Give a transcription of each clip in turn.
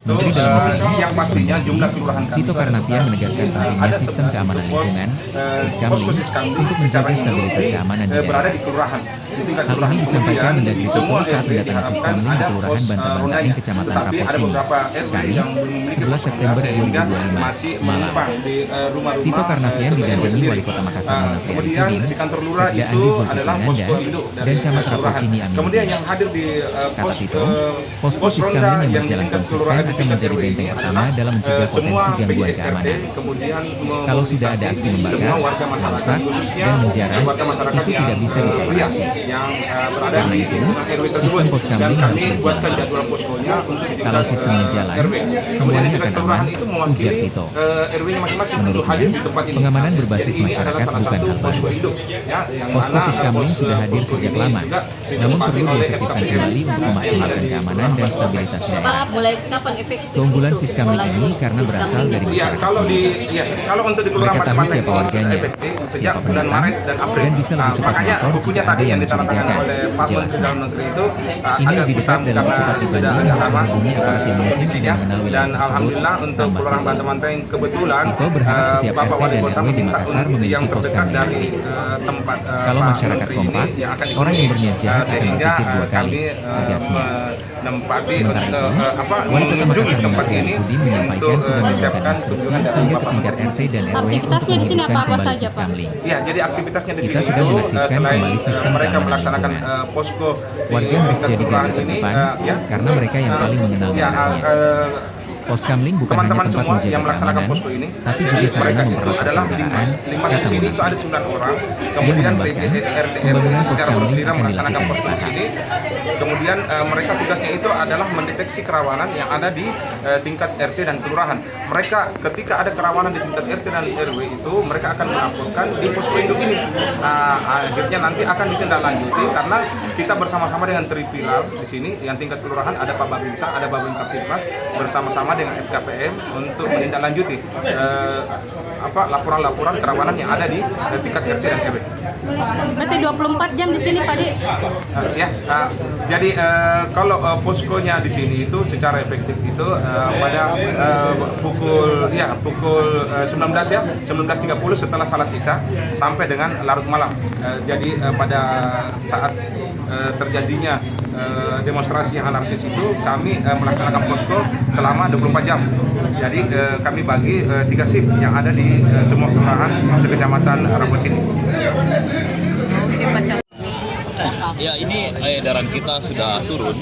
Menteri Dalam Negeri yang pastinya jumlah kelurahan kami Tito Karnavian menegaskan pentingnya sistem keamanan lingkungan Siskamling untuk menjaga stabilitas keamanan di berada daerah. di kelurahan. Hal ini disampaikan Mendagri Tito saat mendatangi Siskamling di Kelurahan Bantar-Bantaring, Kecamatan Rapocini, Kamis, 11 September 2025, malam. Tito Karnavian didampingi Wali Kota Makassar Munafi Arifudin, Sekda Andi Zulkifli dan Camat Rapocini Amin. Kemudian yang hadir di Kata Tito, posko Siskamling yang berjalan konsisten akan menjadi benteng pertama dalam mencegah potensi gangguan keamanan. Kalau sudah ada aksi membakar, merusak, dan menjarah, itu tidak bisa ditoleransi. Karena itu, sistem Poskamling harus berjalan terus. Kalau sistemnya jalan, semuanya akan aman, ujar Tito. Menurutnya, pengamanan berbasis masyarakat bukan hal baru. Posko Siskamling sudah hadir sejak lama, namun perlu diefektifkan kembali untuk memaksimalkan keamanan dan stabilitas daerah. Keunggulan Siskamling ini karena berasal dari masyarakat sendiri. Mereka tahu siapa warganya, siapa pendatang, dan bisa lebih cepat melapor jika ada yang mencurigakan, jelasnya. Ini lebih dekat dan lebih cepat dibanding harus menghubungi aparat yang mungkin tidak mengenal wilayah tersebut, tambah Tito berharap setiap RT dan RW di Makassar memiliki Poskamling ini. Kalau masyarakat kompak, orang yang berniat jahat akan berpikir dua kali, tegasnya. Sementara itu, Wali Kota Makassar Munafi Arifudin menyampaikan sudah memberikan instruksi hingga ke tingkat RT dan RW untuk menghidupkan kembali Siskamling. Ya, jadi aktivitasnya di sini Kita sedang mengaktifkan kembali sistem keamanan lingkungan. Warga harus jadi garda terdepan karena mereka yang paling mengenal daerahnya. Poskamling bukan hanya tempat menjaga keamanan, tapi juga sarana memperluas persaudaraan, kata Munafi. Ia menambahkan, pembangunan Poskamling akan dilakukan bertahap. Kemudian mereka tugasnya itu adalah mendeteksi kerawanan yang ada di tingkat RT dan kelurahan. Mereka ketika ada kerawanan di tingkat RT dan RW itu mereka akan melaporkan di posko induk ini. Akhirnya nanti akan ditindaklanjuti karena kita bersama-sama dengan Tripilar di sini yang tingkat kelurahan ada Pak Babinsa, ada Babin Kaptipmas bersama-sama dengan FKPM untuk menindaklanjuti laporan-laporan kerawanan yang ada di tingkat RT dan RW. Berarti 24 jam di sini Pak Di? Jadi kalau poskonya di sini itu secara efektif itu pada pukul 19 ya 19.30 setelah salat Isya sampai dengan larut malam. Jadi pada saat terjadinya demonstrasi yang anarkis itu kami melaksanakan posko selama 24 jam. Jadi kami bagi 3 shift yang ada di semua kelurahan sekecamatan Rapocini. Ya, ini edaran kita sudah turun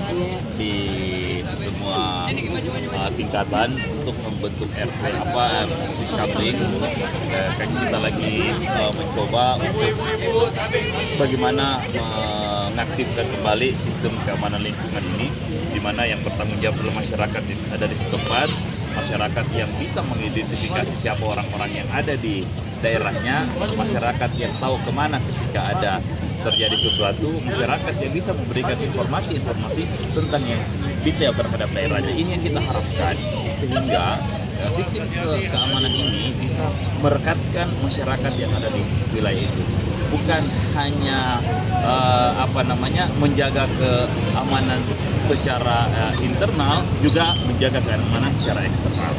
di semua tingkatan untuk membentuk RT Siskamling. Kita lagi mencoba untuk bagaimana mengaktifkan kembali sistem keamanan lingkungan ini, di mana yang bertanggung jawab adalah masyarakat yang ada di setempat, masyarakat yang bisa mengidentifikasi siapa orang-orang yang ada di daerahnya, masyarakat yang tahu kemana ketika ada terjadi sesuatu, masyarakat yang bisa memberikan informasi-informasi tentang yang detail terhadap daerahnya. Ini yang kita harapkan sehingga sistem keamanan ini bisa merekatkan masyarakat yang ada di wilayah itu. Bukan hanya menjaga keamanan secara internal, juga menjaga keamanan secara eksternal.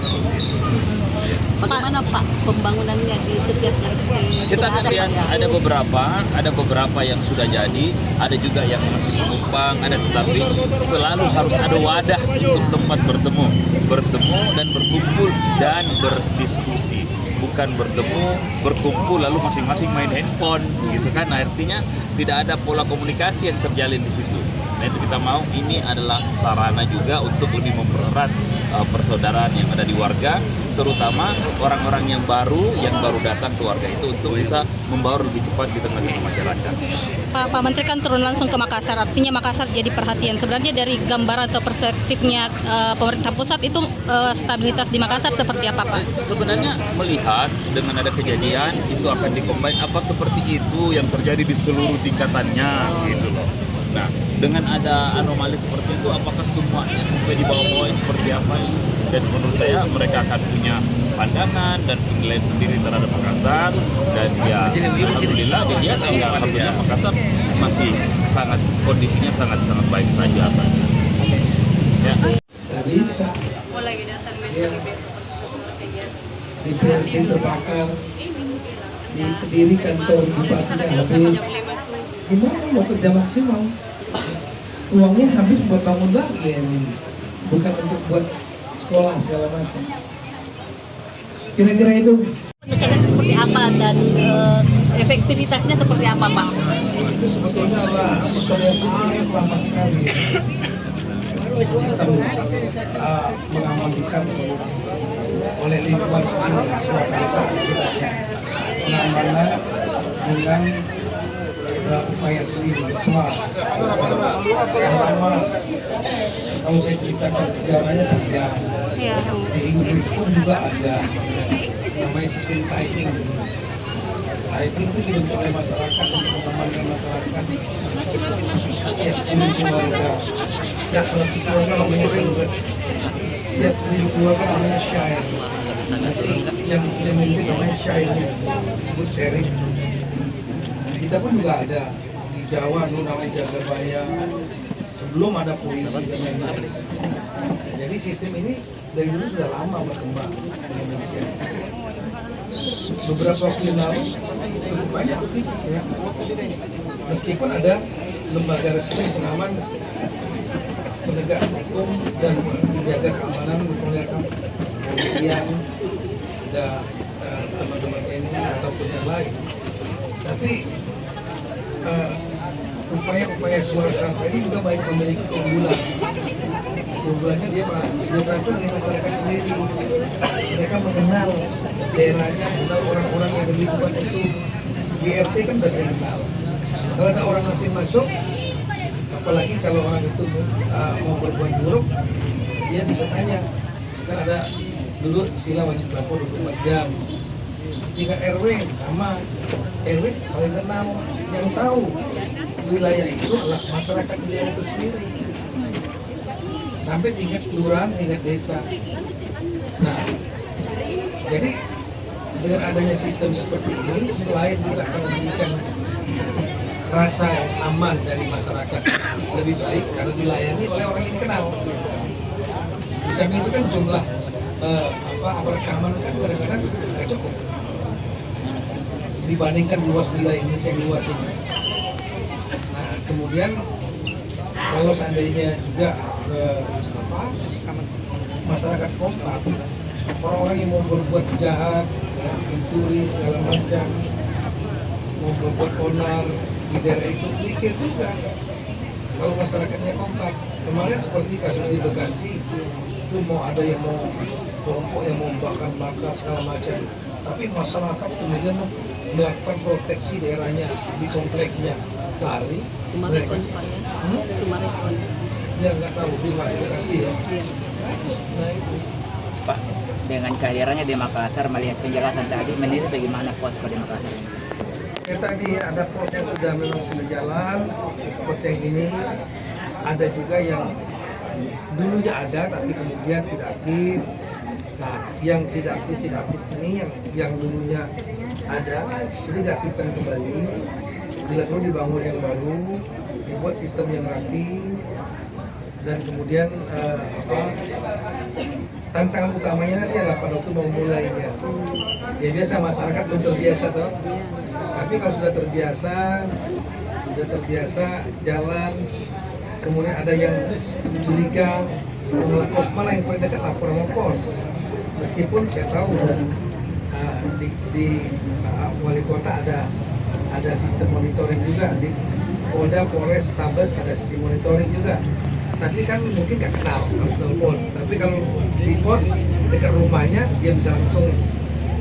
Bagaimana Pak pembangunannya di setiap RT? Kita akan lihat ada beberapa yang sudah jadi, ada juga yang masih menumpang, tetapi selalu harus ada wadah untuk tempat bertemu dan berkumpul dan berdiskusi. Bukan berkumpul lalu masing-masing main handphone, gitu kan? Nah, artinya tidak ada pola komunikasi yang terjalin di situ. Nah, itu kita mau ini adalah sarana juga untuk lebih mempererat persaudaraan yang ada di warga, terutama orang-orang yang baru datang ke warga itu untuk bisa membaur lebih cepat di tengah-tengah masyarakat. Pak Menteri kan turun langsung ke Makassar, artinya Makassar jadi perhatian. Sebenarnya dari gambaran atau perspektifnya pemerintah pusat itu stabilitas di Makassar seperti apa Pak? Sebenarnya melihat dengan ada kejadian itu akan dikombin seperti itu yang terjadi di seluruh tingkatannya gitu loh. Nah, dengan ada anomali seperti itu, apakah semuanya sampai di bawah-bawah seperti apa? Dan menurut saya mereka akan punya pandangan dan penilaian sendiri terhadap Makassar. Dan ya, alhamdulillah Makassar masih kondisinya sangat baik saja. Ya. mulai kegiatan mental kegiatan Di PRT terbakar, di sendiri kantor bupatinya habis. Gimana mau kerja maksimal? Uangnya habis buat bangun lagi ya ini, bukan untuk buat sekolah segala macam. Kira-kira itu. Penyelesaian seperti apa dan efektivitasnya seperti apa, Pak? Itu sebetulnya adalah solusi yang lama sekali. Sistem mengamankan oleh lingkungan sendiri swakarsa istilahnya, pengamanan dengan upaya sendiri SWA. Pertama, kalau saya ceritakan sejarahnya ada, Iya. di Inggris pun juga ada, namanya sistem tithing. Tithing itu dibentuk oleh masyarakat untuk mengamankan masyarakat. Setiap 10 keluarga, setiap 100 keluarga namanya England, setiap 1000 keluarga namanya Shire. Nanti yang memimpin namanya Shire, disebut Sheriff. Kita pun juga ada di Jawa dulu namanya Jagabaya, sebelum ada polisi dan lain-lain. Jadi sistem ini dari dulu sudah lama berkembang di Indonesia. Beberapa waktu yang lalu cukup banyak ya. Meskipun ada lembaga resmi pengaman penegak hukum dan menjaga keamanan mulai kepolisian, ada teman-teman TNI ataupun yang lain. Tapi upaya-upaya Surakarsa ini juga baik memiliki keunggulan. Keunggulannya dia berasal dari masyarakat sendiri. Mereka mengenal daerahnya, mengenal orang-orang yang ada di lingkungan itu. Di RT kan sudah sering kenal. Kalau ada orang asing masuk, apalagi kalau orang itu mau berbuat buruk, dia bisa tanya. Kan ada dulu istilah wajib lapor 24 jam. Tingkat RW sama, RW saling kenal, yang tahu wilayah itu adalah masyarakat di daerah itu sendiri. Sampai tingkat kelurahan, tingkat desa. Nah, jadi dengan adanya sistem seperti ini, selain juga memberikan rasa aman dari masyarakat lebih baik karena dilayani oleh orang yang dikenal. Di samping itu kan jumlah aparat keamanan kan kadang-kadang nggak cukup dibandingkan luas wilayah Indonesia yang luas ini. Nah, kemudian kalau seandainya juga masyarakat kompak, orang-orang yang mau berbuat jahat, ya, mencuri segala macam, mau berbuat onar di daerah itu, mikir juga. Kalau masyarakatnya kompak, kemarin seperti kasus di Bekasi, itu mau ada yang mau kelompok yang mau bakar segala macam, tapi masyarakat kemudian melakukan proteksi daerahnya di kompleknya, lari. Kemarin Pak ya. Kemarin. Ya nggak tahu di Bekasi ya. Nah itu. Pak, dengan kehadirannya di Makassar, melihat penjelasan tadi, menilai bagaimana posko di Makassar? Ya, tadi ada pos yang sudah memang sudah jalan, seperti yang ini. Ada juga yang dulunya ada tapi kemudian tidak aktif. Nah, yang tidak aktif ini yang dulunya ada itu diaktifkan kembali. Bila perlu dibangun yang baru, dibuat sistem yang rapi, dan kemudian tantangan utamanya nanti adalah pada waktu mau mulainya. Ya biasa masyarakat belum terbiasa toh. Tapi kalau sudah terbiasa jalan, kemudian ada yang curiga, mau melapor, malah yang paling dekat lapor sama pos. Meskipun saya tahu di wali kota ada sistem monitoring juga, di Polda, Polres, Tabes ada sistem monitoring juga. Tapi kan mungkin nggak kenal, harus telepon. Tapi kalau di pos dekat rumahnya, dia bisa langsung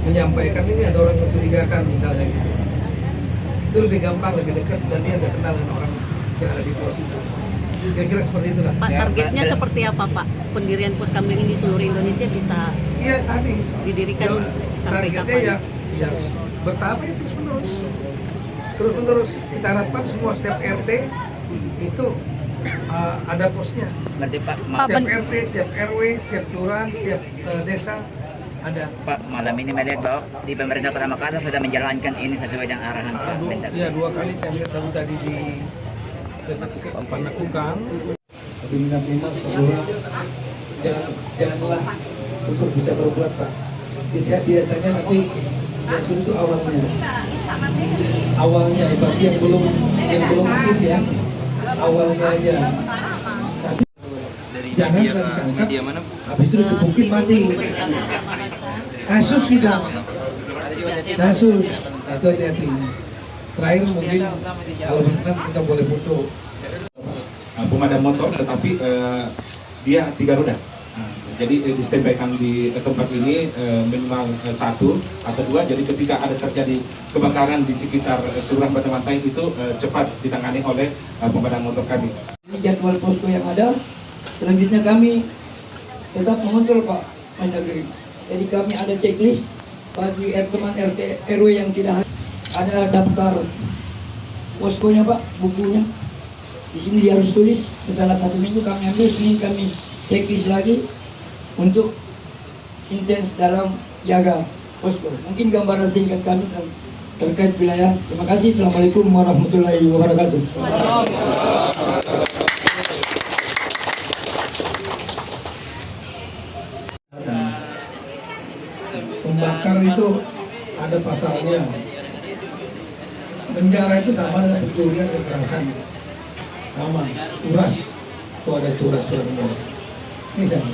menyampaikan ini ada orang mencurigakan misalnya gitu. Itu lebih gampang, lebih dekat, dan dia ada kenal dengan orang yang ada di pos itu. Kira-kira seperti itulah. Pak, targetnya seperti apa Pak? Pendirian pos kamling di seluruh Indonesia bisa didirikan sampai kapan? Ya bertahap ya, terus menerus. Kita harapkan semua setiap RT itu ada posnya. Berarti Pak, Setiap RT, setiap RW, setiap kelurahan, setiap desa ada. Pak, malam ini melihat bahwa di pemerintah Kota Makassar sudah menjalankan ini sesuai dengan arahan Pak Mendagri. Iya, 2 kali saya melihat, satu tadi di Panakukang, di Minamina, Sabura, janganlah untuk bisa berbuat Pak. Biasanya nanti yang sulit itu awalnya bagi yang belum aktif ya, awalnya aja. Tapi jangan ditangkap, habis itu dikebukin mati. Kasus kita, kasus itu hati-hati. Terakhir mungkin kalau benar kita boleh foto pemadam motor, tetapi dia 3 roda. Jadi distanbykan di tempat ini minimal 1 atau 2. Jadi ketika ada terjadi kebakaran di sekitar Kelurahan Batamantai itu cepat ditangani oleh pemadam motor kami. Ini jadwal posko yang ada. Selanjutnya kami tetap mengontrol Pak Mendagri. Jadi kami ada checklist bagi teman RT RW yang tidak ada daftar poskonya Pak, bukunya. Di sini dia harus tulis. Setelah 1 minggu kami ambil, Senin kami checklist lagi untuk intens dalam jaga posko. Mungkin gambaran singkat kami terkait wilayah. Terima kasih. Assalamualaikum warahmatullahi wabarakatuh. Pembakar itu ada pasalnya. Penjara itu sama dengan pencurian, kekerasan. Sama, turas. Itu ada turas surat. Ini kan.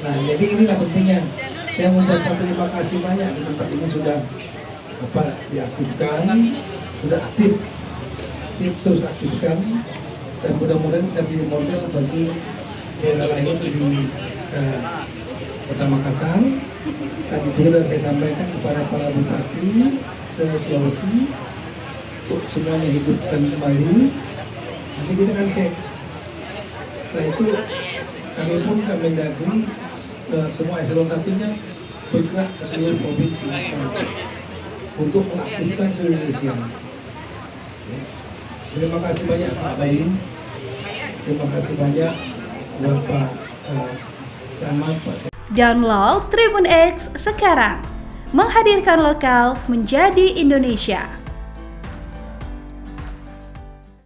Nah, jadi inilah pentingnya. Saya mengucapkan terima kasih banyak di tempat ini sudah diaktifkan, sudah aktif, terus aktifkan, dan mudah-mudahan bisa menjadi model bagi daerah lain di Kota Makassar. Tadi juga saya sampaikan kepada para bupati se-Sulawesi untuk semuanya hidupkan kembali. Nanti kita akan cek. Setelah itu kami pun Kemendagri semua eselon 1-nya bergerak ke seluruh provinsi untuk mengaktifkan seluruh Indonesia. Terima kasih banyak Pak Bayin. Terima kasih banyak Bapak Camat Pak. Download Tribun X sekarang, menghadirkan lokal menjadi Indonesia.